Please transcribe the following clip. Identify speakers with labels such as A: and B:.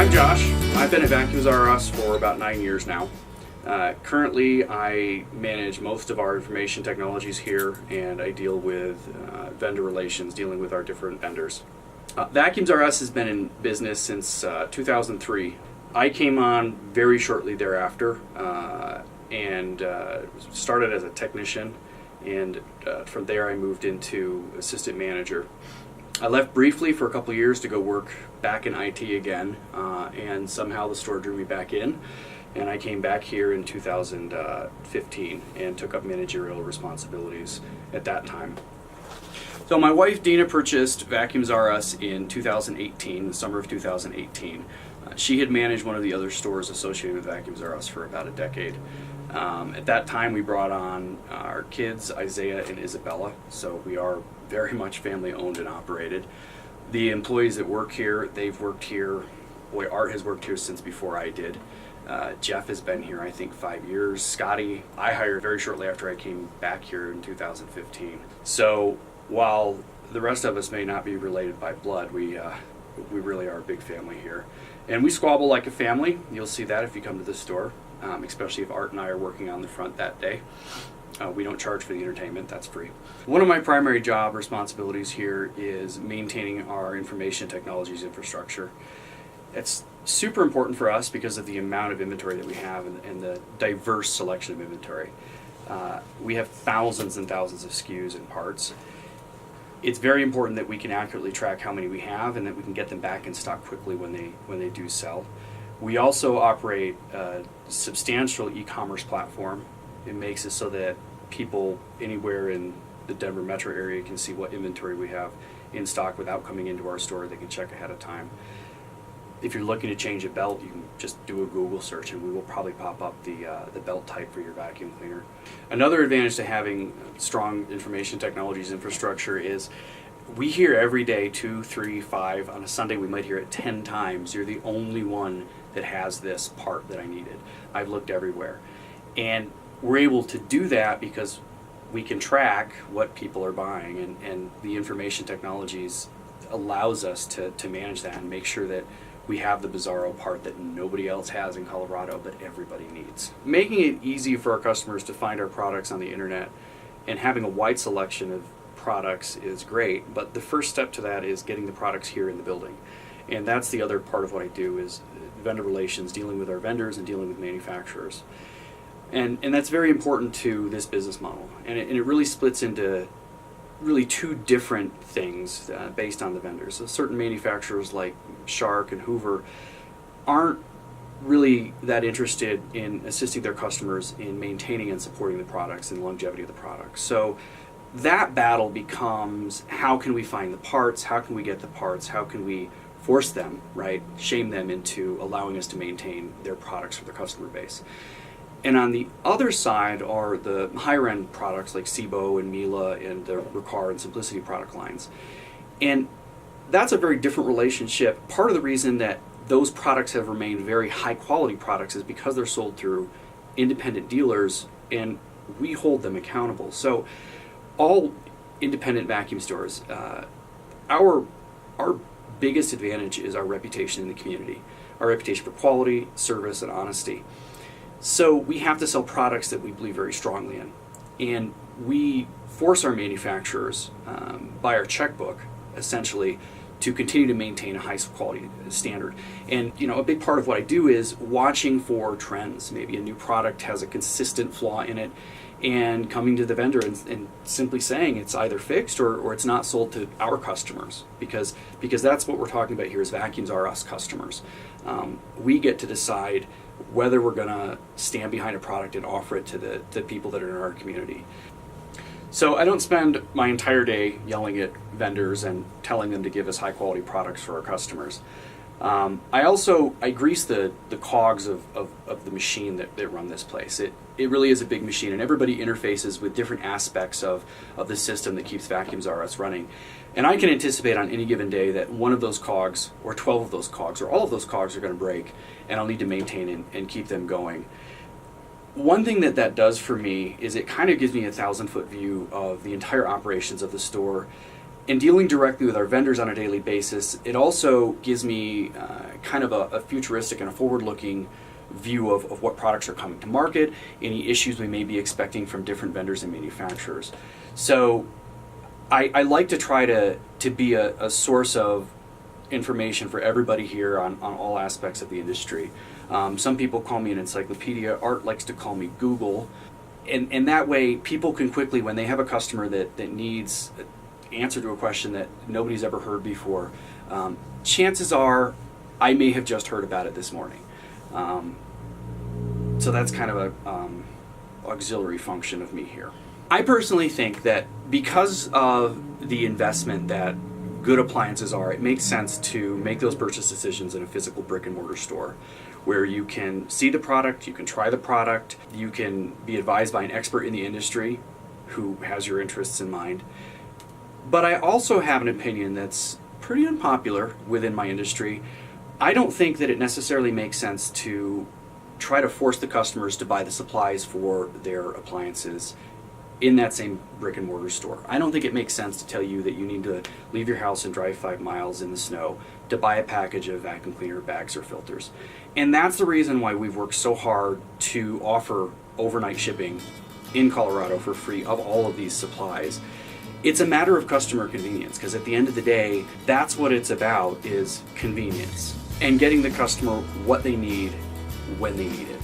A: I'm Josh. I've been at Vacuums R Us for about 9 years now. Currently, I manage most of our information technologies here, and I deal with vendor relations, dealing with our different vendors. Vacuums R Us has been in business since 2003. I came on very shortly thereafter and started as a technician, and from there I moved into assistant manager. I left briefly for a couple of years to go work back in IT again, and somehow the store drew me back in, and I came back here in 2015 and took up managerial responsibilities at that time. So my wife Dina purchased Vacuums R Us in 2018, the summer of 2018. She had managed one of the other stores associated with Vacuums R Us for about a decade. At that time we brought on our kids, Isaiah and Isabella, so we are very much family owned and operated. The employees that work here, they've worked here, boy, Art has worked here since before I did. Jeff has been here, I think, 5 years. Scotty, I hired very shortly after I came back here in 2015. So while the rest of us may not be related by blood, we really are a big family here. And we squabble like a family. You'll see that if you come to the store, especially if Art and I are working on the front that day. We don't charge for the entertainment, that's free. One of my primary job responsibilities here is maintaining our information technologies infrastructure. It's super important for us because of the amount of inventory that we have and the diverse selection of inventory. We have thousands and thousands of SKUs and parts. It's very important that we can accurately track how many we have and that we can get them back in stock quickly when they do sell. We also operate a substantial e-commerce platform. It makes it so that people anywhere in the Denver metro area can see what inventory we have in stock without coming into our store. They can check ahead of time. If you're looking to change a belt, you can just do a Google search and we will probably pop up the belt type for your vacuum cleaner. Another advantage to having strong information technologies infrastructure is we hear every day 2, 3, 5. On a Sunday we might hear it 10 times. You're the only one that has this part that I needed. I've looked everywhere. And we're able to do that because we can track what people are buying, and the information technologies allows us to manage that and make sure that we have the bizarro part that nobody else has in Colorado but everybody needs. Making it easy for our customers to find our products on the internet and having a wide selection of products is great, but the first step to that is getting the products here in the building. And that's the other part of what I do, is vendor relations, dealing with our vendors and dealing with manufacturers. And that's very important to this business model. And it really splits into really two different things based on the vendors. So certain manufacturers like Shark and Hoover aren't really that interested in assisting their customers in maintaining and supporting the products and longevity of the products. So that battle becomes, how can we find the parts? How can we get the parts? How can we force them, right? Shame them into allowing us to maintain their products for their customer base. And on the other side are the higher end products like Sebo and Miele and the Riccar and Simplicity product lines. And that's a very different relationship. Part of the reason that those products have remained very high quality products is because they're sold through independent dealers and we hold them accountable. So all independent vacuum stores, our biggest advantage is our reputation in the community, our reputation for quality, service, and honesty. So we have to sell products that we believe very strongly in, and we force our manufacturers by our checkbook essentially to continue to maintain a high quality standard. And a big part of what I do is watching for trends. Maybe a new product has a consistent flaw in it, and coming to the vendor and simply saying it's either fixed or it's not sold to our customers, because that's what we're talking about here is Vacuums R Us customers. We get to decide whether we're going to stand behind a product and offer it to the people that are in our community. So I don't spend my entire day yelling at vendors and telling them to give us high quality products for our customers. I grease the cogs of the machine that run this place. It really is a big machine, and everybody interfaces with different aspects of the system that keeps Vacuums R Us running. And I can anticipate on any given day that one of those cogs, or 12 of those cogs, or all of those cogs are going to break, and I'll need to maintain and keep them going. One thing that does for me is it kind of gives me a 1,000-foot view of the entire operations of the store In dealing directly with our vendors on a daily basis, it also gives me kind of a futuristic and a forward-looking view of what products are coming to market, any issues we may be expecting from different vendors and manufacturers. So I like to try to be a source of information for everybody here on all aspects of the industry. Some people call me an encyclopedia. Art likes to call me Google. And that way people can quickly, when they have a customer that needs an answer to a question that nobody's ever heard before, chances are I may have just heard about it this morning. So that's kind of a auxiliary function of me here. I personally think that because of the investment that good appliances are, it makes sense to make those purchase decisions in a physical brick and mortar store where you can see the product, you can try the product, you can be advised by an expert in the industry who has your interests in mind. But I also have an opinion that's pretty unpopular within my industry. I don't think that it necessarily makes sense to try to force the customers to buy the supplies for their appliances in that same brick and mortar store. I don't think it makes sense to tell you that you need to leave your house and drive 5 miles in the snow to buy a package of vacuum cleaner bags or filters. And that's the reason why we've worked so hard to offer overnight shipping in Colorado for free of all of these supplies. It's a matter of customer convenience, because at the end of the day, that's what it's about, is convenience and getting the customer what they need when they need it.